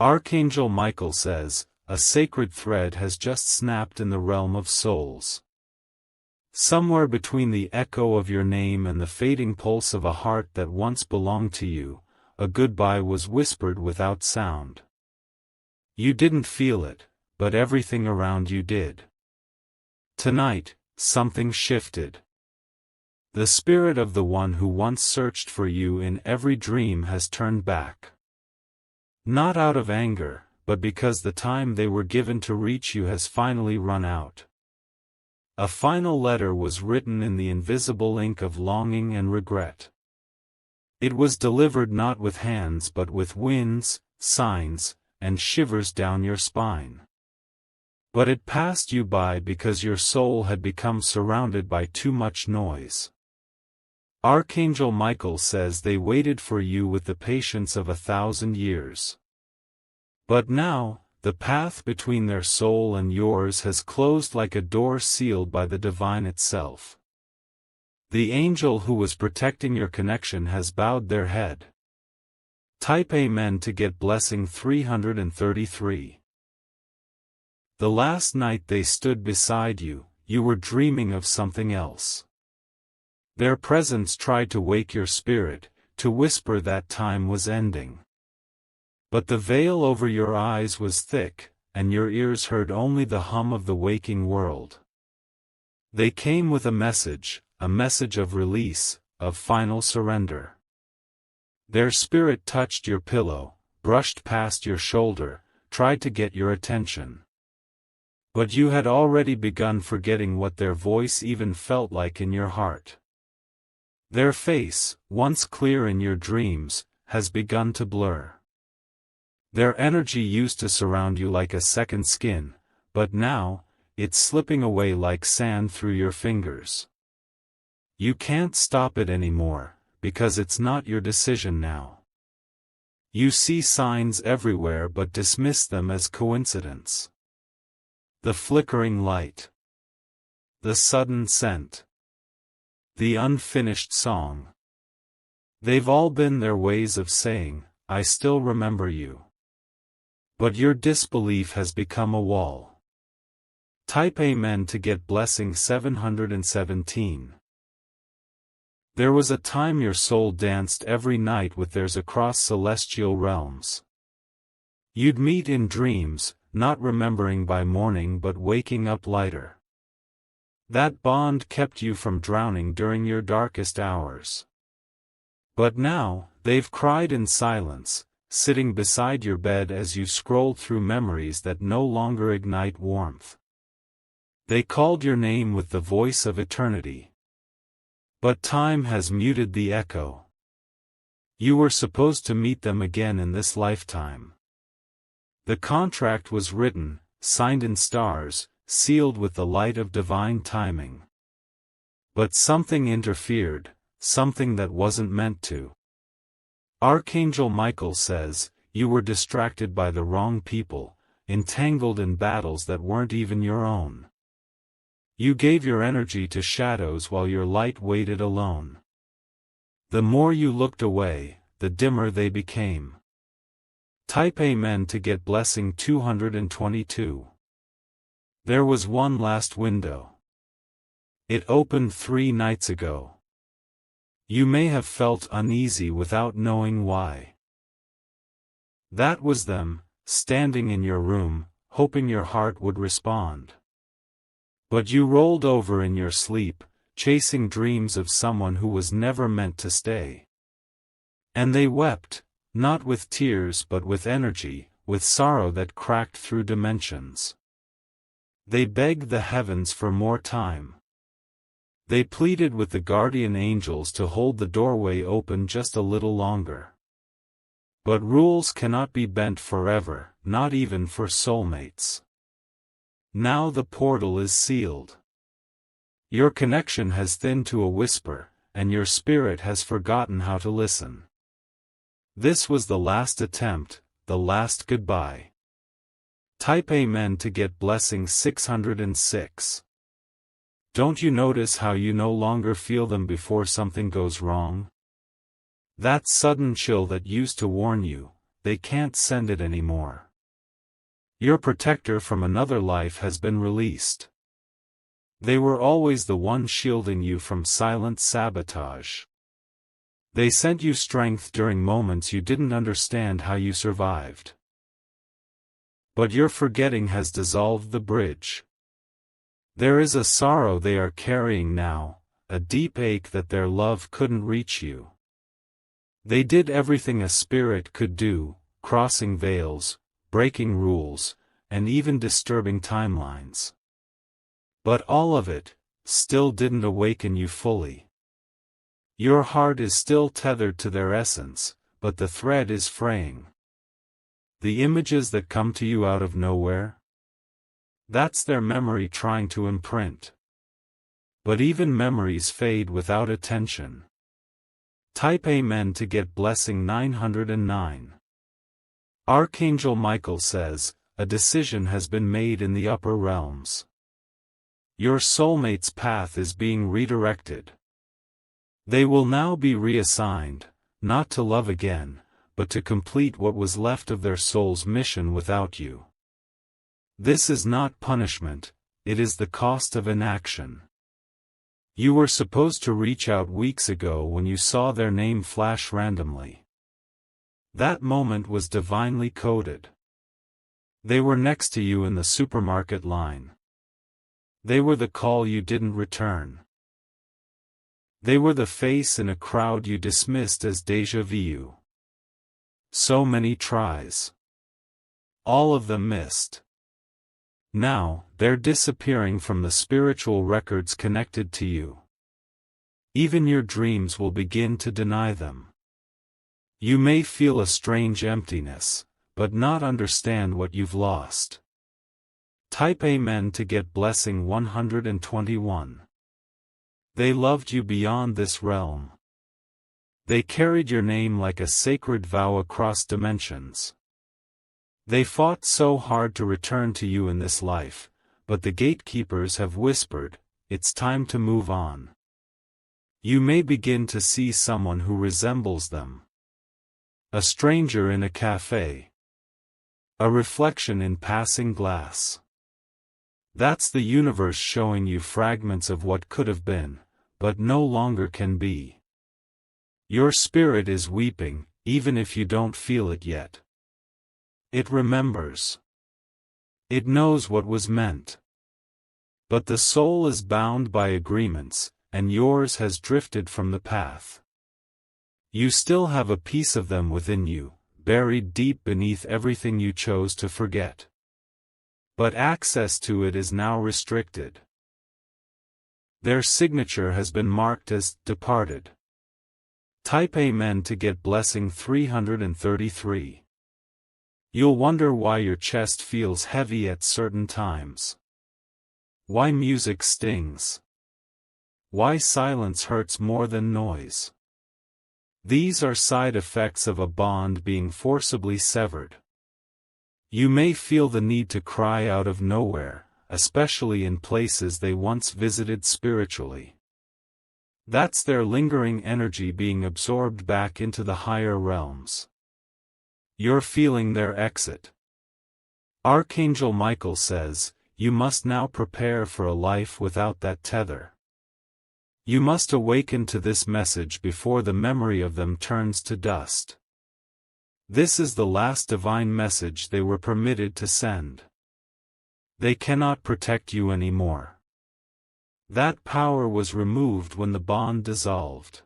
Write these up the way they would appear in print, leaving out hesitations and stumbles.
Archangel Michael says, a sacred thread has just snapped in the realm of souls. Somewhere between the echo of your name and the fading pulse of a heart that once belonged to you, a goodbye was whispered without sound. You didn't feel it, but everything around you did. Tonight, something shifted. The spirit of the one who once searched for you in every dream has turned back. Not out of anger, but because the time they were given to reach you has finally run out. A final letter was written in the invisible ink of longing and regret. It was delivered not with hands but with winds, signs, and shivers down your spine. But it passed you by because your soul had become surrounded by too much noise. Archangel Michael says they waited for you with the patience of 1,000 years. But now, the path between their soul and yours has closed like a door sealed by the divine itself. The angel who was protecting your connection has bowed their head. Type Amen to get blessing 333. The last night they stood beside you, you were dreaming of something else. Their presence tried to wake your spirit, to whisper that time was ending. But the veil over your eyes was thick, and your ears heard only the hum of the waking world. They came with a message of release, of final surrender. Their spirit touched your pillow, brushed past your shoulder, tried to get your attention. But you had already begun forgetting what their voice even felt like in your heart. Their face, once clear in your dreams, has begun to blur. Their energy used to surround you like a second skin, but now, it's slipping away like sand through your fingers. You can't stop it anymore, because it's not your decision now. You see signs everywhere but dismiss them as coincidence. The flickering light. The sudden scent. The unfinished song. They've all been their ways of saying, I still remember you. But your disbelief has become a wall. Type Amen to get blessing 717. There was a time your soul danced every night with theirs across celestial realms. You'd meet in dreams, not remembering by morning but waking up lighter. That bond kept you from drowning during your darkest hours. But now, they've cried in silence, sitting beside your bed as you scrolled through memories that no longer ignite warmth. They called your name with the voice of eternity. But time has muted the echo. You were supposed to meet them again in this lifetime. The contract was written, signed in stars, sealed with the light of divine timing. But something interfered, something that wasn't meant to. Archangel Michael says, you were distracted by the wrong people, entangled in battles that weren't even your own. You gave your energy to shadows while your light waited alone. The more you looked away, the dimmer they became. Type Amen to get blessing 222. There was one last window. It opened 3 nights ago. You may have felt uneasy without knowing why. That was them, standing in your room, hoping your heart would respond. But you rolled over in your sleep, chasing dreams of someone who was never meant to stay. And they wept, not with tears but with energy, with sorrow that cracked through dimensions. They begged the heavens for more time. They pleaded with the guardian angels to hold the doorway open just a little longer. But rules cannot be bent forever, not even for soulmates. Now the portal is sealed. Your connection has thinned to a whisper, and your spirit has forgotten how to listen. This was the last attempt, the last goodbye. Type Amen to get blessing 606. Don't you notice how you no longer feel them before something goes wrong? That sudden chill that used to warn you, they can't send it anymore. Your protector from another life has been released. They were always the one shielding you from silent sabotage. They sent you strength during moments you didn't understand how you survived. But your forgetting has dissolved the bridge. There is a sorrow they are carrying now, a deep ache that their love couldn't reach you. They did everything a spirit could do, crossing veils, breaking rules, and even disturbing timelines. But all of it still didn't awaken you fully. Your heart is still tethered to their essence, but the thread is fraying. The images that come to you out of nowhere? That's their memory trying to imprint. But even memories fade without attention. Type Amen to get blessing 909. Archangel Michael says, a decision has been made in the upper realms. Your soulmate's path is being redirected. They will now be reassigned, not to love again, but to complete what was left of their soul's mission without you. This is not punishment, it is the cost of inaction. You were supposed to reach out weeks ago when you saw their name flash randomly. That moment was divinely coded. They were next to you in the supermarket line. They were the call you didn't return. They were the face in a crowd you dismissed as déjà vu. So many tries. All of them missed. Now, they're disappearing from the spiritual records connected to you. Even your dreams will begin to deny them. You may feel a strange emptiness, but not understand what you've lost. Type Amen to get blessing 121. They loved you beyond this realm. They carried your name like a sacred vow across dimensions. They fought so hard to return to you in this life, but the gatekeepers have whispered, it's time to move on. You may begin to see someone who resembles them. A stranger in a cafe. A reflection in passing glass. That's the universe showing you fragments of what could have been, but no longer can be. Your spirit is weeping, even if you don't feel it yet. It remembers. It knows what was meant. But the soul is bound by agreements, and yours has drifted from the path. You still have a piece of them within you, buried deep beneath everything you chose to forget. But access to it is now restricted. Their signature has been marked as departed. Type Amen to get blessing 333. You'll wonder why your chest feels heavy at certain times. Why music stings. Why silence hurts more than noise. These are side effects of a bond being forcibly severed. You may feel the need to cry out of nowhere, especially in places they once visited spiritually. That's their lingering energy being absorbed back into the higher realms. You're feeling their exit. Archangel Michael says, you must now prepare for a life without that tether. You must awaken to this message before the memory of them turns to dust. This is the last divine message they were permitted to send. They cannot protect you anymore. That power was removed when the bond dissolved.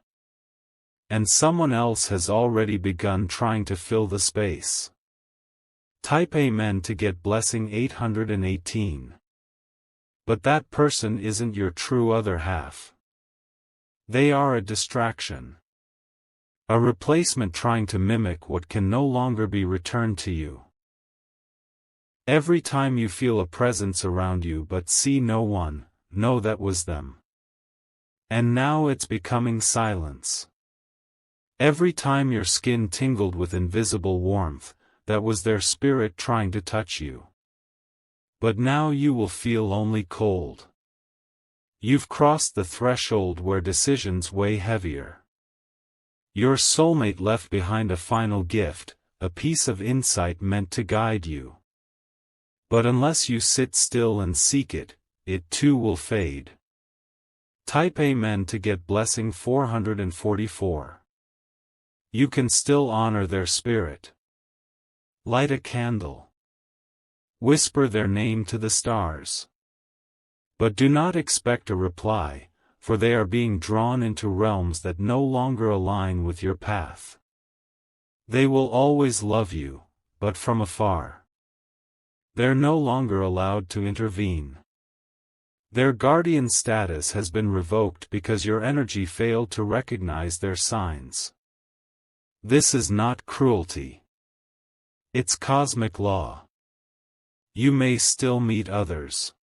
And someone else has already begun trying to fill the space. Type Amen to get blessing 818. But that person isn't your true other half. They are a distraction. A replacement trying to mimic what can no longer be returned to you. Every time you feel a presence around you but see no one, know that was them. And now it's becoming silence. Every time your skin tingled with invisible warmth, that was their spirit trying to touch you. But now you will feel only cold. You've crossed the threshold where decisions weigh heavier. Your soulmate left behind a final gift, a piece of insight meant to guide you. But unless you sit still and seek it, it too will fade. Type Amen to get blessing 444. You can still honor their spirit. Light a candle. Whisper their name to the stars. But do not expect a reply, for they are being drawn into realms that no longer align with your path. They will always love you, but from afar. They're no longer allowed to intervene. Their guardian status has been revoked because your energy failed to recognize their signs. This is not cruelty. It's cosmic law. You may still meet others,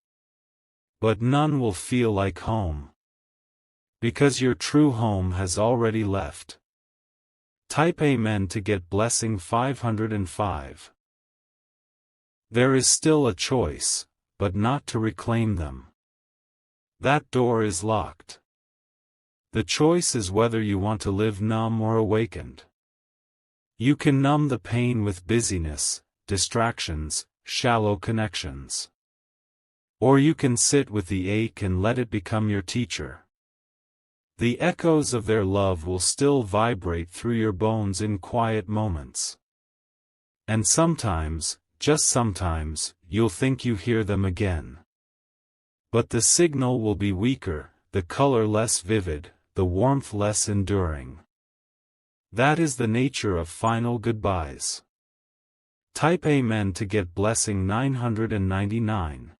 but none will feel like home. Because your true home has already left. Type Amen to get blessing 505. There is still a choice, but not to reclaim them. That door is locked. The choice is whether you want to live numb or awakened. You can numb the pain with busyness, distractions, shallow connections. Or you can sit with the ache and let it become your teacher. The echoes of their love will still vibrate through your bones in quiet moments. And sometimes, just sometimes, you'll think you hear them again. But the signal will be weaker, the color less vivid, the warmth less enduring. That is the nature of final goodbyes. Type Amen to get blessing 999.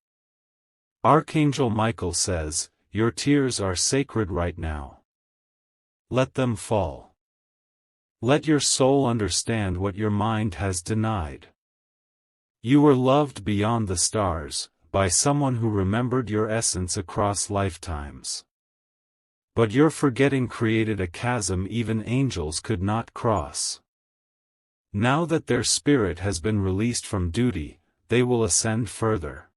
Archangel Michael says, your tears are sacred right now. Let them fall. Let your soul understand what your mind has denied. You were loved beyond the stars, by someone who remembered your essence across lifetimes. But your forgetting created a chasm even angels could not cross. Now that their spirit has been released from duty, they will ascend further.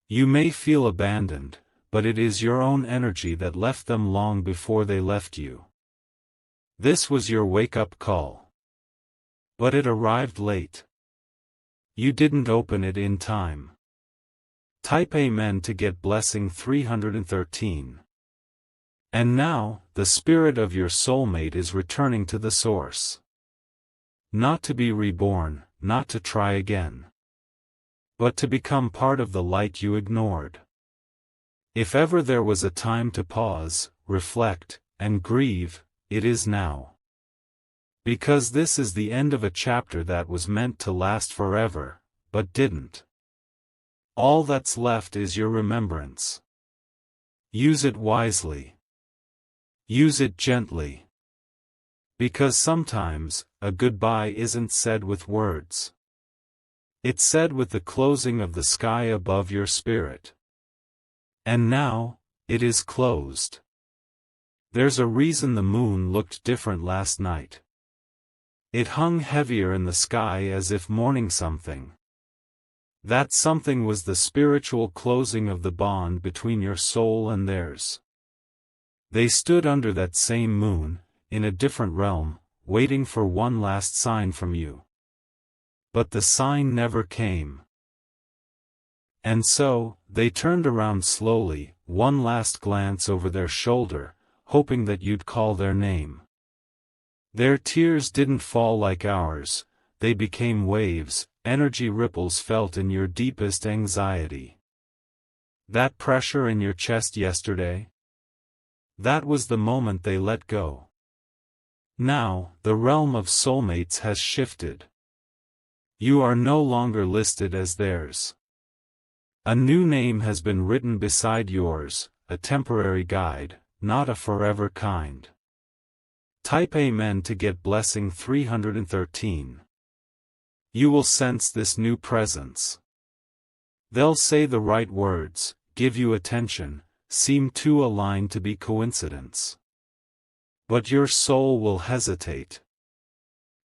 You may feel abandoned, but it is your own energy that left them long before they left you. This was your wake-up call. But it arrived late. You didn't open it in time. Type Amen to get blessing 313. And now, the spirit of your soulmate is returning to the source. Not to be reborn, not to try again. But to become part of the light you ignored. If ever there was a time to pause, reflect, and grieve, it is now. Because this is the end of a chapter that was meant to last forever, but didn't. All that's left is your remembrance. Use it wisely. Use it gently. Because sometimes, a goodbye isn't said with words. It's said with the closing of the sky above your spirit. And now, it is closed. There's a reason the moon looked different last night. It hung heavier in the sky as if mourning something. That something was the spiritual closing of the bond between your soul and theirs. They stood under that same moon, in a different realm, waiting for one last sign from you. But the sign never came. And so, they turned around slowly, one last glance over their shoulder, hoping that you'd call their name. Their tears didn't fall like ours, they became waves, energy ripples felt in your deepest anxiety. That pressure in your chest yesterday? That was the moment they let go. Now, the realm of soulmates has shifted. You are no longer listed as theirs. A new name has been written beside yours, a temporary guide, not a forever kind. Type Amen to get blessing 313. You will sense this new presence. They'll say the right words, give you attention, seem too aligned to be coincidence. But your soul will hesitate.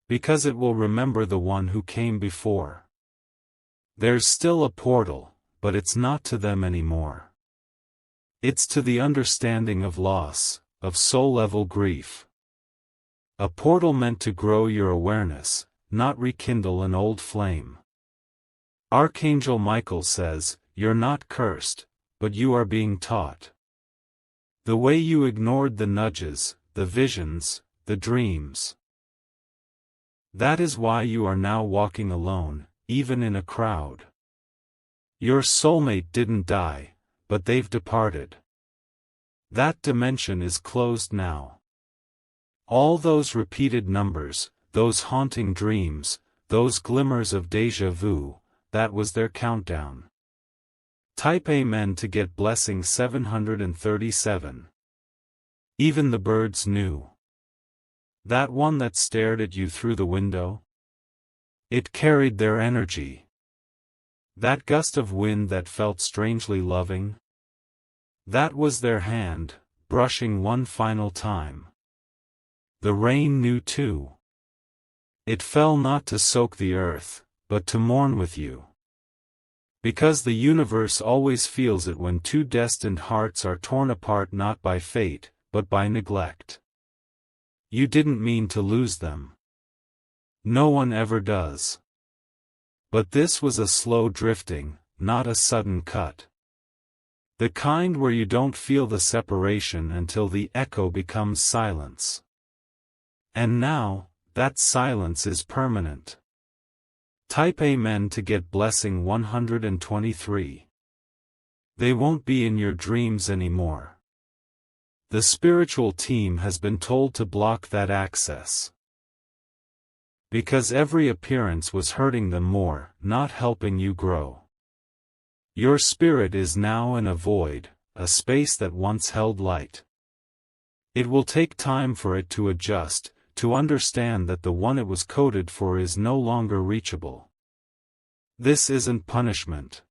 Because it will remember the one who came before. There's still a portal, but it's not to them anymore. It's to the understanding of loss, of soul-level grief. A portal meant to grow your awareness, not rekindle an old flame. Archangel Michael says, "You're not cursed, but you are being taught. The way you ignored the nudges, the visions, the dreams. That is why you are now walking alone, even in a crowd. Your soulmate didn't die, but they've departed. That dimension is closed now. All those repeated numbers, those haunting dreams, those glimmers of déjà vu, that was their countdown." Type Amen to get blessing 737. Even the birds knew. That one that stared at you through the window? It carried their energy. That gust of wind that felt strangely loving? That was their hand, brushing one final time. The rain knew too. It fell not to soak the earth, but to mourn with you. Because the universe always feels it when two destined hearts are torn apart not by fate, but by neglect. You didn't mean to lose them. No one ever does. But this was a slow drifting, not a sudden cut. The kind where you don't feel the separation until the echo becomes silence. And now, that silence is permanent. Type Amen to get blessing 123. They won't be in your dreams anymore. The spiritual team has been told to block that access. Because every appearance was hurting them more, not helping you grow. Your spirit is now in a void, a space that once held light. It will take time for it to adjust, to understand that the one it was coded for is no longer reachable. This isn't punishment.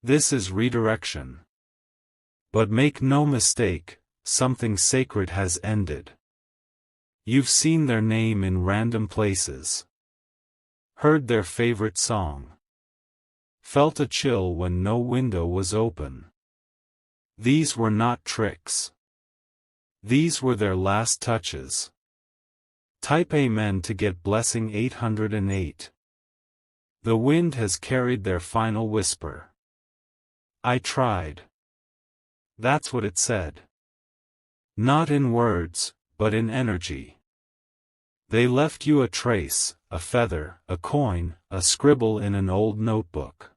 This is redirection. But make no mistake, something sacred has ended. You've seen their name in random places. Heard their favorite song. Felt a chill when no window was open. These were not tricks. These were their last touches. Type Amen to get blessing 808. The wind has carried their final whisper. I tried. That's what it said. Not in words, but in energy. They left you a trace, a feather, a coin, a scribble in an old notebook.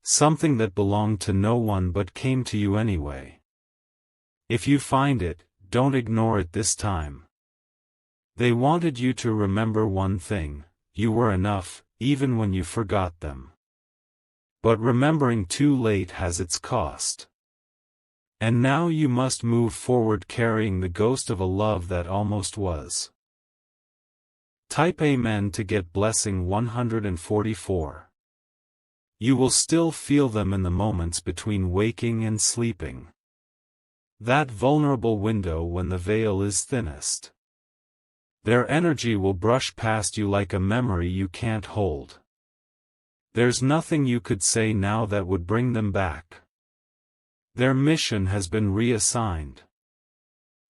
Something that belonged to no one but came to you anyway. If you find it, don't ignore it this time. They wanted you to remember one thing: you were enough, even when you forgot them. But remembering too late has its cost. And now you must move forward carrying the ghost of a love that almost was. Type Amen to get blessing 144. You will still feel them in the moments between waking and sleeping. That vulnerable window when the veil is thinnest. Their energy will brush past you like a memory you can't hold. There's nothing you could say now that would bring them back. Their mission has been reassigned.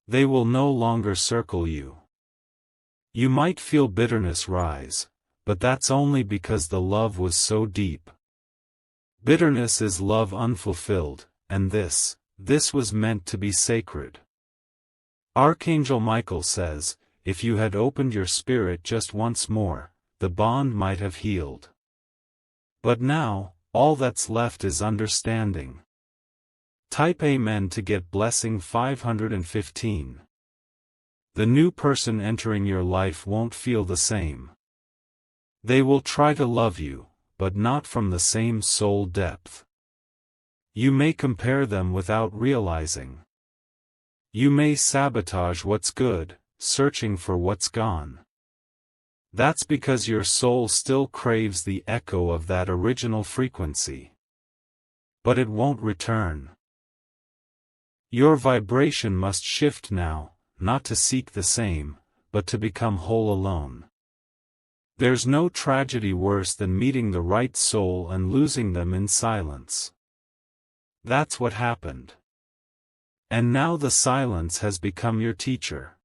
They will no longer circle you. You might feel bitterness rise, but that's only because the love was so deep. Bitterness is love unfulfilled, and this was meant to be sacred. Archangel Michael says, if you had opened your spirit just once more, the bond might have healed. But now, all that's left is understanding. Type Amen to get blessing 515. The new person entering your life won't feel the same. They will try to love you, but not from the same soul depth. You may compare them without realizing. You may sabotage what's good, searching for what's gone. That's because your soul still craves the echo of that original frequency. But it won't return. Your vibration must shift now, not to seek the same, but to become whole alone. There's no tragedy worse than meeting the right soul and losing them in silence. That's what happened. And now the silence has become your teacher.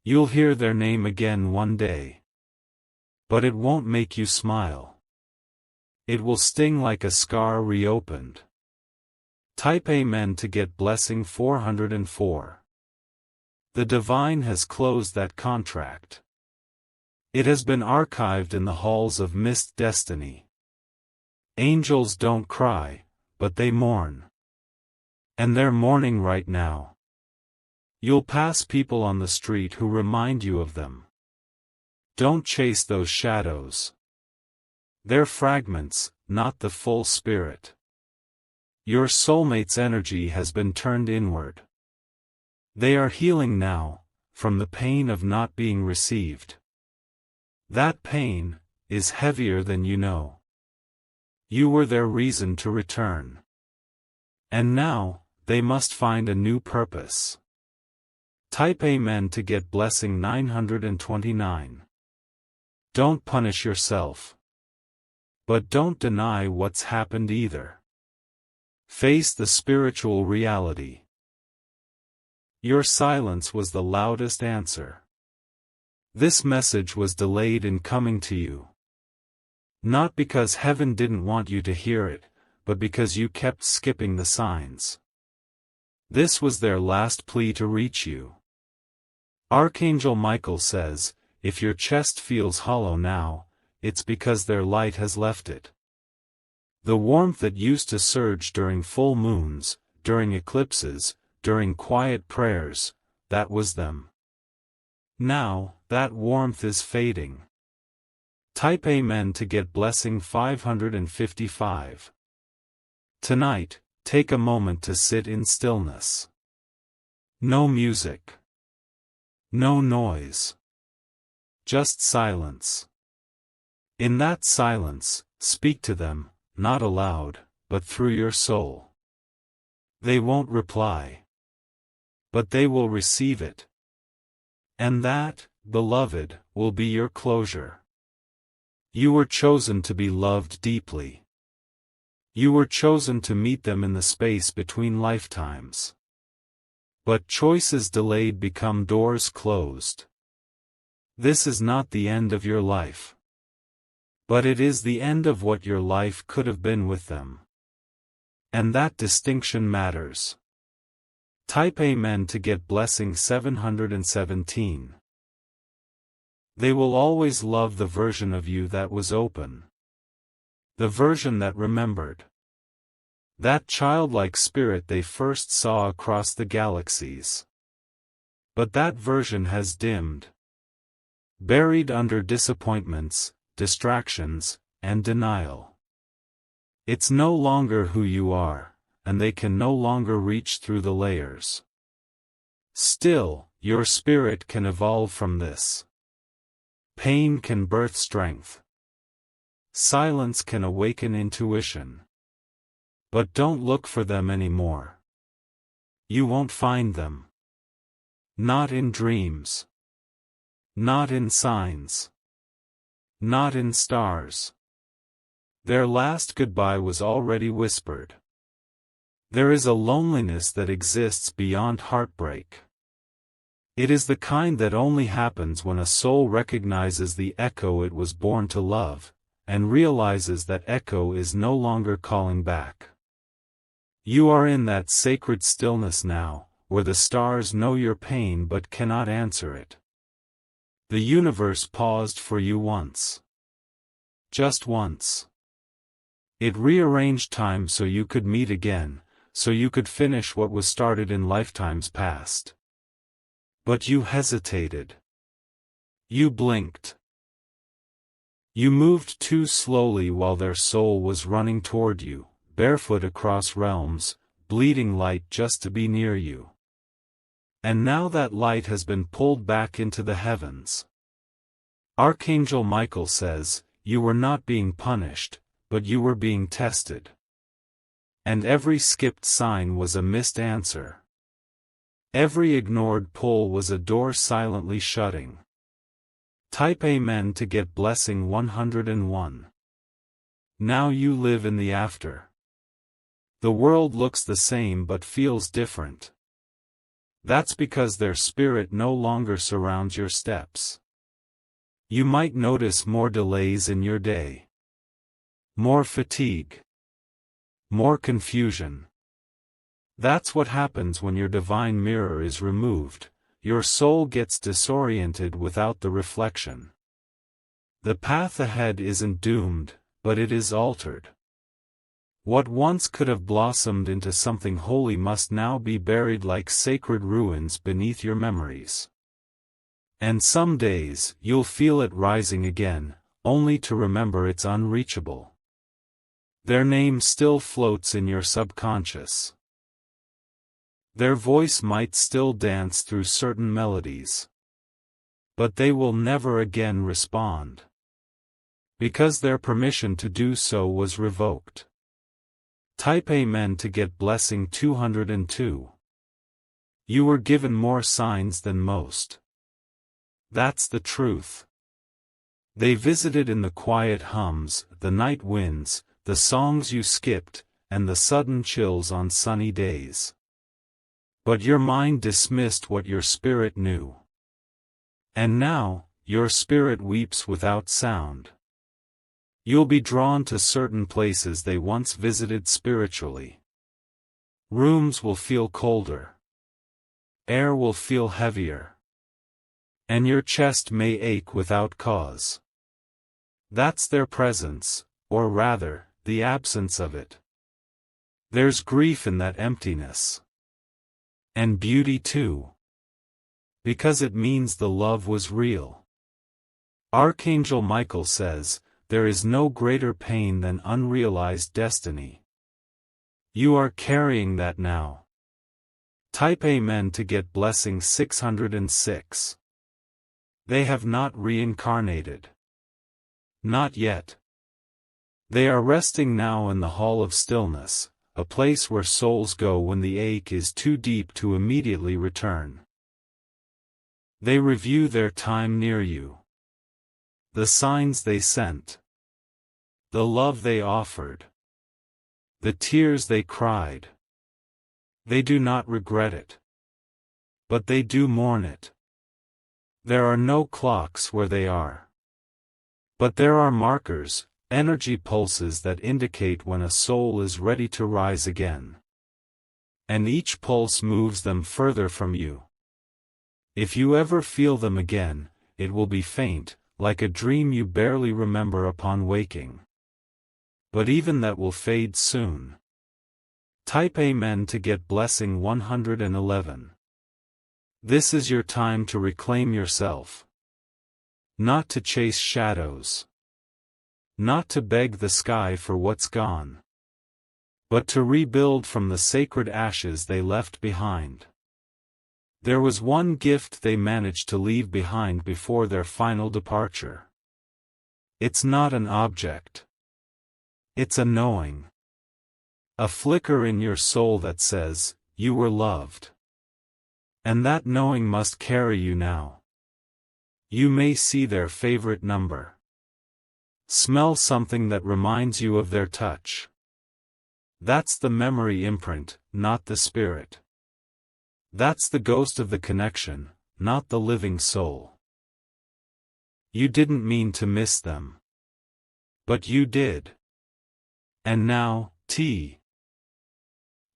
You'll hear their name again one day. But it won't make you smile. It will sting like a scar reopened. Type Amen to get blessing 404. The divine has closed that contract. It has been archived in the halls of mist destiny. Angels don't cry, but they mourn. And they're mourning right now. You'll pass people on the street who remind you of them. Don't chase those shadows. They're fragments, not the full spirit. Your soulmate's energy has been turned inward. They are healing now, from the pain of not being received. That pain is heavier than you know. You were their reason to return. And now, they must find a new purpose. Type Amen to get blessing 929. Don't punish yourself. But don't deny what's happened either. Face the spiritual reality. Your silence was the loudest answer. This message was delayed in coming to you. Not because heaven didn't want you to hear it, but because you kept skipping the signs. This was their last plea to reach you. Archangel Michael says, if your chest feels hollow now, it's because their light has left it. The warmth that used to surge during full moons, during eclipses, during quiet prayers, that was them. Now, that warmth is fading. Type Amen to get blessing 555. Tonight, take a moment to sit in stillness. No music. No noise. Just silence. In that silence, speak to them, not aloud, but through your soul. They won't reply. But they will receive it. And that, beloved, will be your closure. You were chosen to be loved deeply. You were chosen to meet them in the space between lifetimes. But choices delayed become doors closed. This is not the end of your life. But it is the end of what your life could have been with them. And that distinction matters. Type Amen to get blessing 717. They will always love the version of you that was open. The version that remembered. That childlike spirit they first saw across the galaxies. But that version has dimmed. Buried under disappointments, distractions, and denial. It's no longer who you are, and they can no longer reach through the layers. Still, your spirit can evolve from this. Pain can birth strength. Silence can awaken intuition. But don't look for them anymore. You won't find them. Not in dreams. Not in signs. Not in stars. Their last goodbye was already whispered. There is a loneliness that exists beyond heartbreak. It is the kind that only happens when a soul recognizes the echo it was born to love, and realizes that echo is no longer calling back. You are in that sacred stillness now, where the stars know your pain but cannot answer it. The universe paused for you once. Just once. It rearranged time so you could meet again, so you could finish what was started in lifetimes past. But you hesitated. You blinked. You moved too slowly while their soul was running toward you, barefoot across realms, bleeding light just to be near you. And now that light has been pulled back into the heavens. Archangel Michael says, you were not being punished, but you were being tested. And every skipped sign was a missed answer. Every ignored pull was a door silently shutting. Type Amen to get blessing 101. Now you live in the after. The world looks the same but feels different. That's because their spirit no longer surrounds your steps. You might notice more delays in your day. More fatigue. More confusion. That's what happens when your divine mirror is removed. Your soul gets disoriented without the reflection. The path ahead isn't doomed, but it is altered. What once could have blossomed into something holy must now be buried like sacred ruins beneath your memories. And some days, you'll feel it rising again, only to remember it's unreachable. Their name still floats in your subconscious. Their voice might still dance through certain melodies. But they will never again respond. Because their permission to do so was revoked. Type Amen to get blessing 202. You were given more signs than most. That's the truth. They visited in the quiet hums, the night winds, the songs you skipped, and the sudden chills on sunny days. But your mind dismissed what your spirit knew. And now, your spirit weeps without sound. You'll be drawn to certain places they once visited spiritually. Rooms will feel colder. Air will feel heavier. And your chest may ache without cause. That's their presence, or rather, the absence of it. There's grief in that emptiness. And beauty too. Because it means the love was real. Archangel Michael says, there is no greater pain than unrealized destiny. You are carrying that now. Type Amen to get blessing 606. They have not reincarnated. Not yet. They are resting now in the Hall of Stillness, a place where souls go when the ache is too deep to immediately return. They review their time near you. The signs they sent. The love they offered. The tears they cried. They do not regret it. But they do mourn it. There are no clocks where they are. But there are markers, energy pulses that indicate when a soul is ready to rise again. And each pulse moves them further from you. If you ever feel them again, it will be faint, like a dream you barely remember upon waking. But even that will fade soon. Type Amen to get blessing 111. This is your time to reclaim yourself. Not to chase shadows. Not to beg the sky for what's gone. But to rebuild from the sacred ashes they left behind. There was one gift they managed to leave behind before their final departure. It's not an object. It's a knowing. A flicker in your soul that says, you were loved. And that knowing must carry you now. You may see their favorite number. Smell something that reminds you of their touch. That's the memory imprint, not the spirit. That's the ghost of the connection, not the living soul. You didn't mean to miss them. But you did. And now,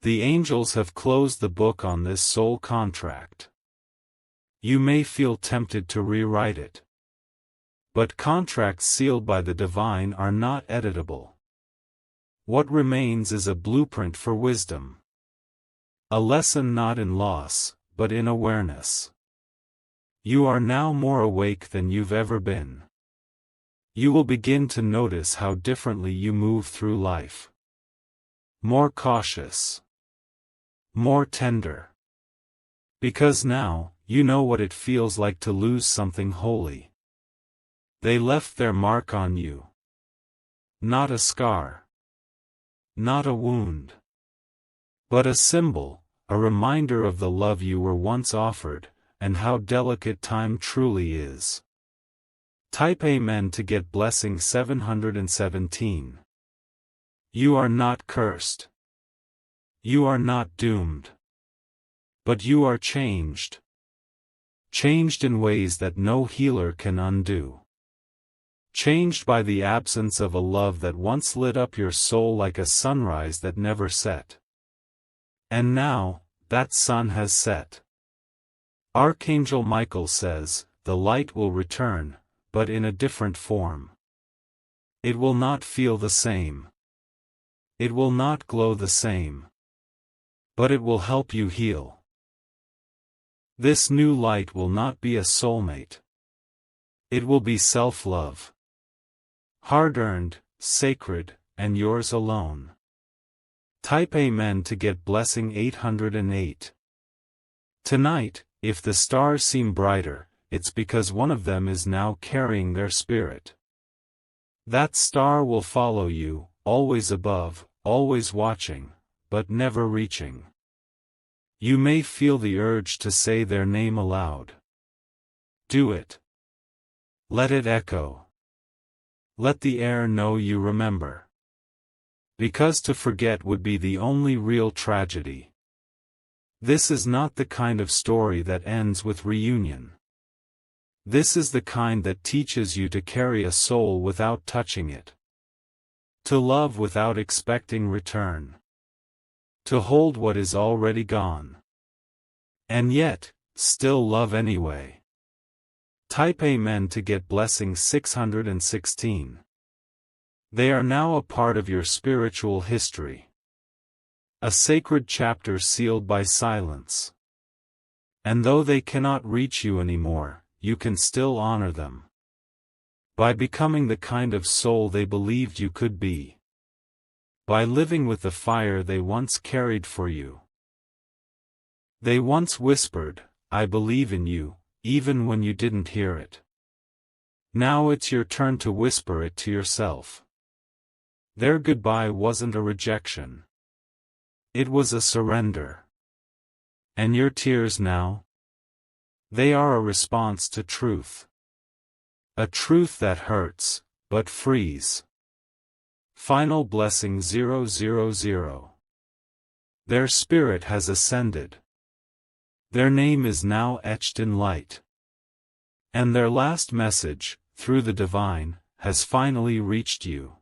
the angels have closed the book on this soul contract. You may feel tempted to rewrite it. But contracts sealed by the divine are not editable. What remains is a blueprint for wisdom. A lesson not in loss, but in awareness. You are now more awake than you've ever been. You will begin to notice how differently you move through life. More cautious. More tender. Because now, you know what it feels like to lose something holy. They left their mark on you. Not a scar. Not a wound. But a symbol, a reminder of the love you were once offered, and how delicate time truly is. Type Amen to get blessing 717. You are not cursed. You are not doomed. But you are changed. Changed in ways that no healer can undo. Changed by the absence of a love that once lit up your soul like a sunrise that never set. And now, that sun has set. Archangel Michael says, the light will return, but in a different form. It will not feel the same. It will not glow the same. But it will help you heal. This new light will not be a soulmate. It will be self-love. Hard-earned, sacred, and yours alone. Type Amen to get blessing 808. Tonight, if the stars seem brighter, it's because one of them is now carrying their spirit. That star will follow you, always above, always watching, but never reaching. You may feel the urge to say their name aloud. Do it. Let it echo. Let the air know you remember. Because to forget would be the only real tragedy. This is not the kind of story that ends with reunion. This is the kind that teaches you to carry a soul without touching it. To love without expecting return. To hold what is already gone. And yet, still love anyway. Type Amen to get blessing 616. They are now a part of your spiritual history. A sacred chapter sealed by silence. And though they cannot reach you anymore, you can still honor them. By becoming the kind of soul they believed you could be. By living with the fire they once carried for you. They once whispered, "I believe in you," even when you didn't hear it. Now it's your turn to whisper it to yourself. Their goodbye wasn't a rejection. It was a surrender. And your tears now? They are a response to truth. A truth that hurts, but frees. Final blessing 000. Their spirit has ascended. Their name is now etched in light. And their last message, through the divine, has finally reached you.